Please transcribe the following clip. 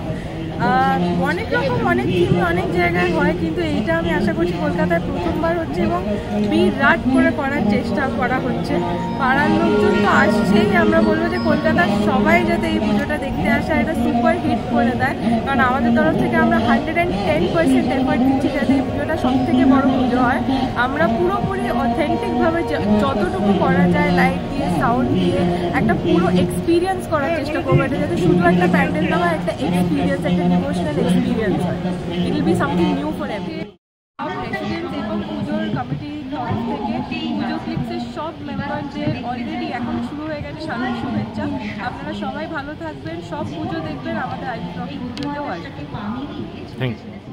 পুজোটা। অনেক রকম অনেক থিমে অনেক জায়গায় হয়, কিন্তু এইটা আমি আশা করছি কলকাতায় প্রথমবার হচ্ছে এবং বিরাট করে করার চেষ্টা করা হচ্ছে। পাড়ার লোকজন তো আসছেই, আমরা বলবো যে কলকাতার সবাই যাতে এই পুজোটা দেখতে আসে, এটা সুপার হিট করে দেয়। কারণ আমাদের তরফ থেকে আমরা 110% এফর্ট দিচ্ছি যাতে এই পুজোটা সব থেকে বড় পুজো হয়। আমরা পুরোপুরি অথেন্টিকভাবে যতটুকু করা যায় লাইট দিয়ে সাউন্ড দিয়ে একটা পুরো এক্সপিরিয়েন্স করার চেষ্টা করবো। এটা যাতে শুধু একটা প্যান্ডেল না হয়, একটা এক্সপিরিয়েন্স, একটা ডিভোশনাল এক্সপিরিয়েন্স হয়। It will be something new for every. Residents এবং পুজোর কমিটির তরফ থেকে পুজো ক্লিপসের সব মেম্বারদের অলরেডি এখন শুরু হয়ে গেছে শারদীয় শুভেচ্ছা। আপনারা সবাই ভালো থাকবেন, সব পুজো দেখবেন, আমাদের আইভি ট্রফি পুজোতেও আসবেন। Thank you.